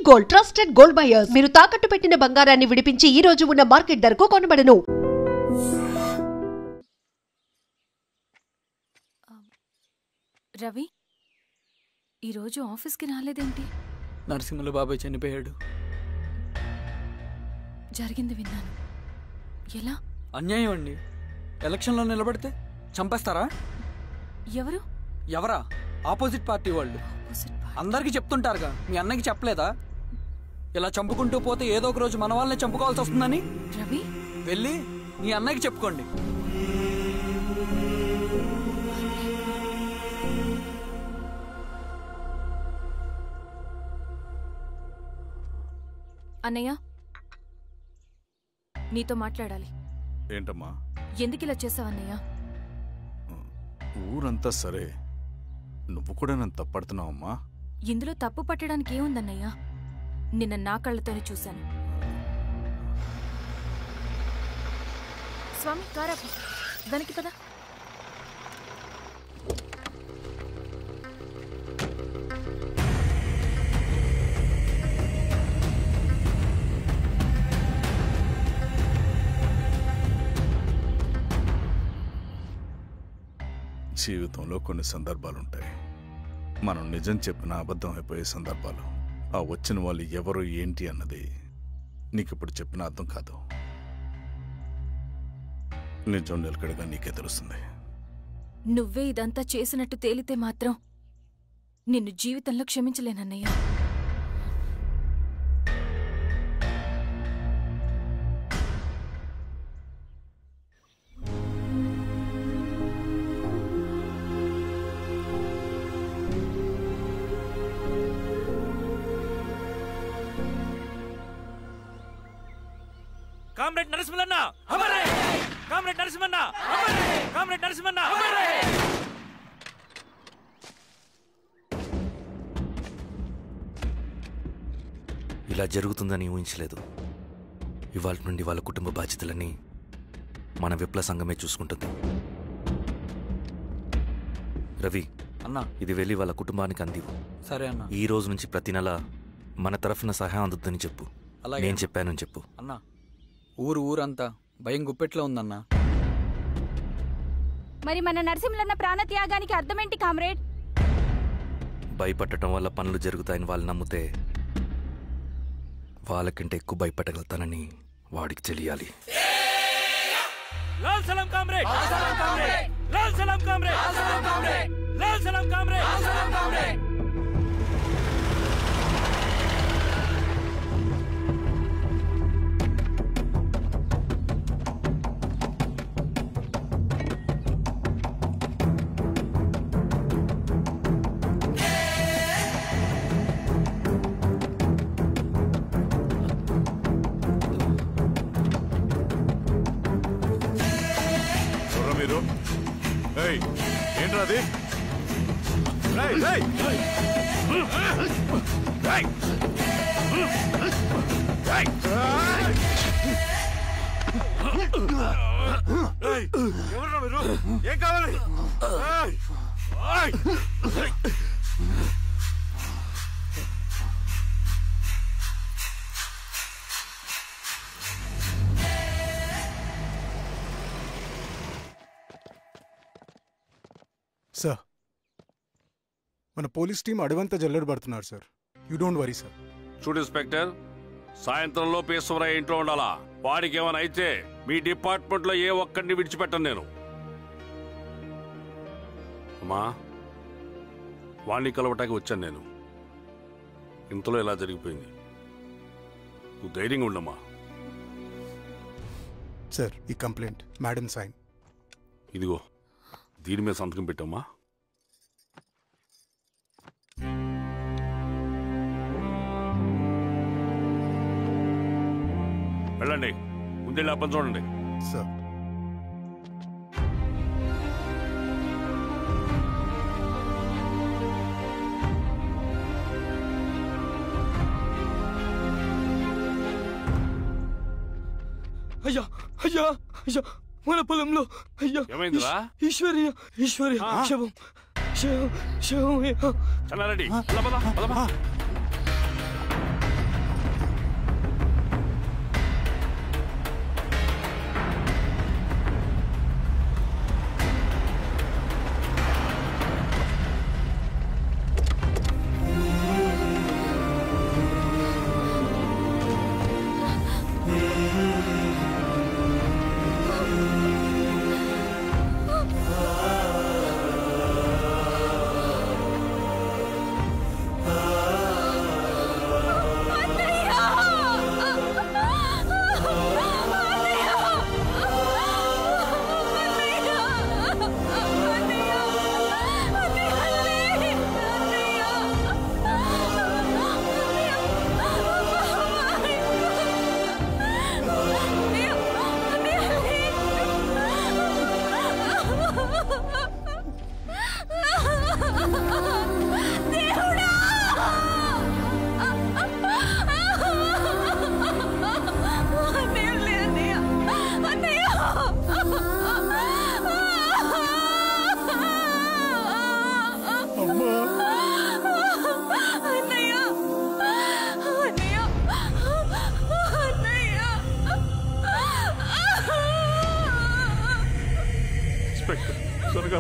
Gold, trusted gold buyers. మీరు తాకట్టు పెట్టిన బంగారాన్ని విడిపించి ఈ రోజు ఉన్న మార్కెట్ ధరకు కొనబడను. రవి, ఈరోజు ఆఫీస్కి రాలేదేంటి? నరసింహుల బాబాయ్ చనిపోయాడు. జరిగింది విన్నాను. ఎలా? అన్యాయం అండి. ఎలక్షన్లో నిలబడితే చంపేస్తారా? ఎవరు? ఎవరా? ఆపోజిట్ పార్టీ వాళ్ళు. అందరికీ చెప్తుంటారుగా, మీ అన్నకి చెప్పలేదా? ఇలా చంపుకుంటూ పోతే ఏదో ఒక రోజు మన వాళ్ళని చంపుకోవాల్సి వస్తుందని. రవి, వెళ్ళి మీ అన్నకి చెప్పుకోండి. అన్నయ్య, నీతో మాట్లాడాలి. ఏంటమ్మా? ఎందుకు ఇలా చేసావన్నయ్య? ఊరంతా సరే, నువ్వు కూడా నన్ను తప్పడుతున్నావమ్మా. ఇందులో తప్పు పట్టడానికి ఏముందన్నయ్య? నిన్న నా కళ్ళతోనే చూశాను. స్వామి, కారాపు దానికి పద. జీవితంలో కొన్ని సందర్భాలుంటాయి, మనం నిజం చెప్పిన అబద్ధం అయిపోయే సందర్భాలు. ఆ వచ్చిన వాళ్ళు ఎవరు ఏంటి అన్నది నీకిప్పుడు చెప్పిన అర్థం కాదు. నిజం నిలకడగా నీకే తెలుస్తుంది. నువ్వే ఇదంతా చేసినట్టు తేలితే మాత్రం నిన్ను జీవితంలో క్షమించలేనన్నయ్య. కామ్రేడ్ నరసింహన్న అమరే! కామ్రేడ్ నరసింహన్న అమరే! కామ్రేడ్ నరసింహన్న అమరే! ఇలా జరుగుతుందని ఊహించలేదు. ఇవాళ నుండి వాళ్ళ కుటుంబ బాధ్యతలన్నీ మన విప్లవ సంఘమే చూసుకుంటుంది. రవి అన్నా, ఇది వెళ్ళి వాళ్ళ కుటుంబానికి అందివు. సరే అన్నా. ఈ రోజు నుంచి ప్రతి నెల మన తరఫున సహాయం అందుతుందని చెప్పు. అలాగే. నేను చెప్పానని చెప్పు. అన్నా, ఊరంతా భయం గుప్పెట్లో ఉందన్నా. మరి మన నరసింహులన్న ప్రాణత్యాగానికి అర్థమేంటి కామ్రేడ్? భయపడటం వల్ల పనులు జరుగుతాయని వాళ్ళు నమ్మితే వాళ్ళకంటే ఎక్కువ భయపడగలుగుతానని వాడికి తెలియాలి. లాల్ సలాం కామ్రేడ్! లాల్ సలాం కామ్రేడ్! లాల్ సలాం కామ్రేడ్! లాల్ సలాం కామ్రేడ్! లాల్ సలాం కామ్రేడ్! లాల్ సలాం కామ్రేడ్! ఏంట్రా అది? ఎవరురా మీరు? ఏం కావాలి? సార్, మన పోలీస్ టీం అడవంతా జల్లెడ పడుతున్నారు sir. You don't worry sir. చూడు ఇన్స్పెక్టర్, సాయంత్రంలో పేశ్వరయ్య ఇంట్లో ఉండాలా. వాడికి ఏమైనా అయితే మీ డిపార్ట్మెంట్లో ఏ ఒక్కడిని విడిచిపెట్టను నేను. అమ్మా, వాణ్ణి కలవటానికి వచ్చాను నేను. ఇంతలో ఇలా జరిగిపోయింది. నువ్వు ధైర్యంగా ఉండమ్మా. సార్, ఈ కంప్లైంట్ మేడం సైన్. ఇదిగో, దీని మీద సంతకం పెట్టమ్మా. వెళ్ళండి, ముందెళ్ళి అప్పని చూడండి. సార్, అయ్యా అయ్యా అయ్యా, మన పొలంలో అయ్యా. ఏమైందిరా? ఈశ్వర్య శవం శవం శవం. చల్లారెడ్డి,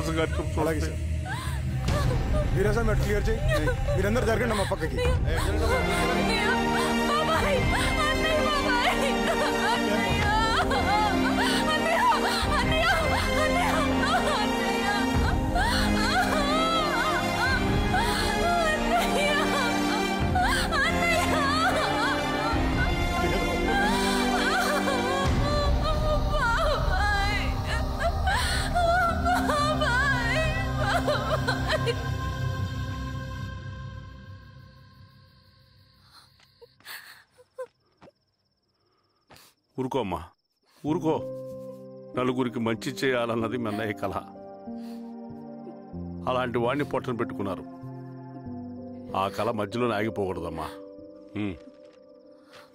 శ్రీనివాస గారికి అలాగే సార్. వీరా సార్ మీరు క్లియర్ చేయి. మీరందరూ జరగండి మా పక్కకి. ఊరుకో అమ్మా, ఊరుకో. నలుగురికి మంచి చేయాలన్నది మీ అన్నయ్య కళ. అలాంటి వాడిని పొట్టను పెట్టుకున్నారు. ఆ కళ మధ్యలోనే ఆగిపోకూడదమ్మా.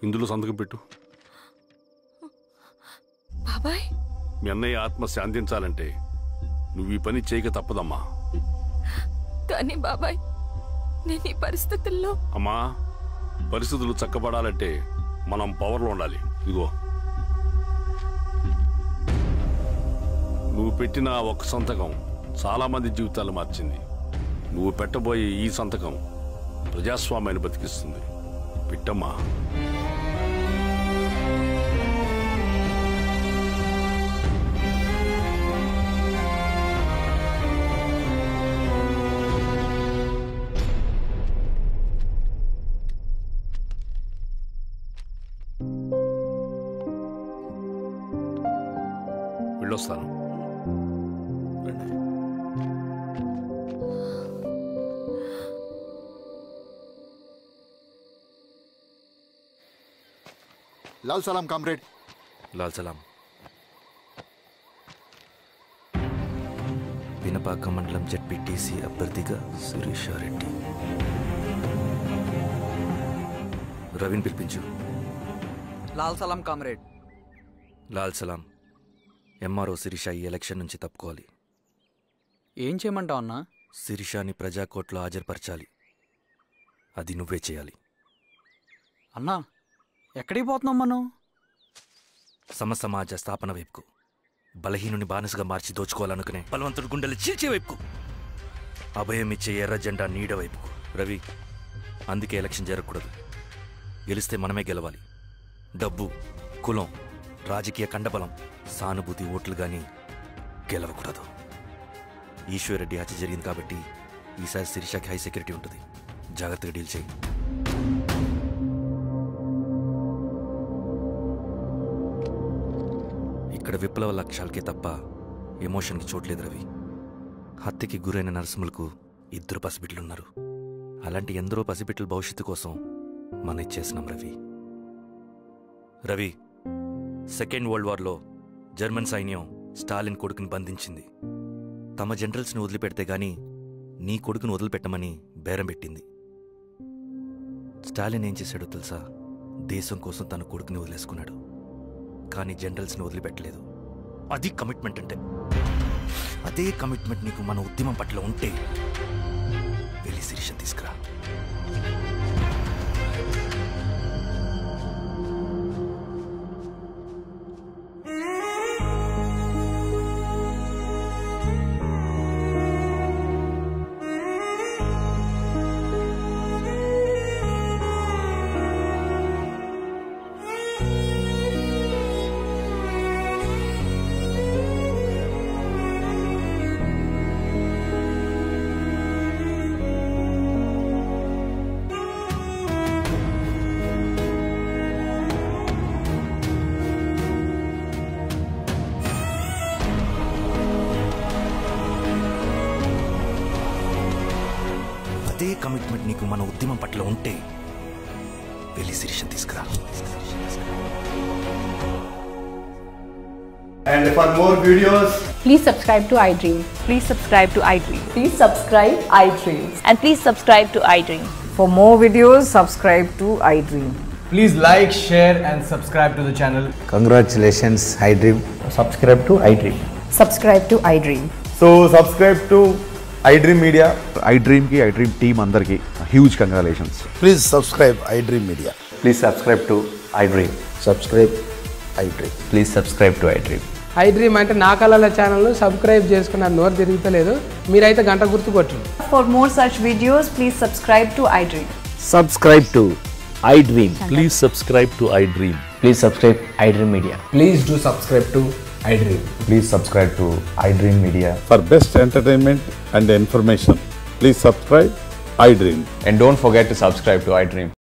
ఇందులో సంతకం పెట్టు. బాబాయ్, మీ అన్నయ్య ఆత్మ శాంతించాలంటే నువ్వు ఈ పని చేయక తప్పదమ్మా. కానీ బాబాయ్, నేను ఈ పరిస్థితుల్లో... అమ్మా, పరిస్థితులు చక్కబడాలంటే మనం పవర్లో ఉండాలి. ఇదిగో, నువ్వు పెట్టిన ఒక్క సంతకం చాలా మంది జీవితాలు మార్చింది. నువ్వు పెట్టబోయే ఈ సంతకం ప్రజాస్వామ్యాన్ని బతికిస్తుంది. పెట్టమ్మా. వెళ్ళొస్తాను. లాల్ సలాం కామ్రేడ్. లాల్ సలాం. పినపాక మండలం జెడ్పీటీసీ అభ్యర్థిగా శిరీషారెడ్డి. రవిని పిలిపించు. లాల్ సలాం కామ్రేడ్. లాల్ సలాం. ఎంఆర్ఓ శిరీష ఈ ఎలక్షన్ నుంచి తప్పుకోవాలి. ఏం చేయమంటావు అన్నా? శిరీషాని ప్రజాకోర్టులో హాజరుపరచాలి. అది నువ్వే చేయాలి. అన్నా, ఎక్కడికి పోతున్నాం మనం? సమసమాజ స్థాపన వైపుకు. బలహీనుని బానిసగా మార్చి దోచుకోవాలనుకునే బలవంతుడి గుండెలు చీల్చే వైపుకు. అభయం ఇచ్చే ఎర్ర జెండా నీడ వైపుకు. రవి, అందుకే ఎలక్షన్ జరగకూడదు. గెలిస్తే మనమే గెలవాలి. డబ్బు, కులం, రాజకీయ కండబలం, సానుభూతి ఓట్లు గాని గెలవకూడదు. ఈశ్వర్రెడ్డి హత్య జరిగింది కాబట్టి ఈసారి శిరీషకి హై సెక్యూరిటీ ఉంటుంది. జాగ్రత్తగా డీల్ చేయి. ఇక్కడ విప్లవ లక్ష్యాలకే తప్ప ఎమోషన్కి చోట్లేదు రవి. హత్యకి గురైన నరసింహులకు 2 పసిబిడ్డలున్నారు. అలాంటి ఎందరో పసిబిడ్డల భవిష్యత్తు కోసం మనం ఇచ్చేసినాం రవి. రవి, సెకండ్ వరల్డ్ వార్లో జర్మన్ సైన్యం స్టాలిన్ కొడుకుని బంధించింది. తమ జనరల్స్ని వదిలిపెడితే గాని నీ కొడుకును వదిలిపెట్టమని బేరం పెట్టింది. స్టాలిన్ ఏం చేశాడో తెలుసా? దేశం కోసం తన కొడుకుని వదిలేసుకున్నాడు. కానీ జనరల్స్ని వదిలిపెట్టలేదు. అది కమిట్మెంట్ అంటే. అదే కమిట్మెంట్ నీకు మన ఉద్యమం పట్ల ఉంటే వెళ్ళి శిరీష తీసుకురా. అదే కమిట్మెంట్ నీకు మన ఉద్యమం పట్ల ఉంటే వెళ్ళి శిరీష తీసుకురా. And for more videos, please subscribe to iDream. Please subscribe to iDream. Please subscribe iDream. And please subscribe to iDream. For more videos, subscribe to iDream. please like, share and subscribe to the channel. Congratulations, iDream. Subscribe to iDream. Subscribe to iDream. So subscribe to iDream Media. iDream ki iDream team andarki huge congratulations. Please subscribe iDream Media. Please subscribe to iDream. Subscribe iDream. Please subscribe to iDream. I dream అంటే నా కళల ఛానల్ను subscribe చేసుకున్న నోరు తిరుగుతలేదు. మీరైతే గంట గుర్తు కొట్టండి. For more such videos, please subscribe to iDream. Subscribe to iDream. Please subscribe to iDream. Please subscribe iDream Media. Please do subscribe to iDream. Please subscribe to iDream Media. For best entertainment and information, please subscribe iDream. And don't forget to subscribe to iDream.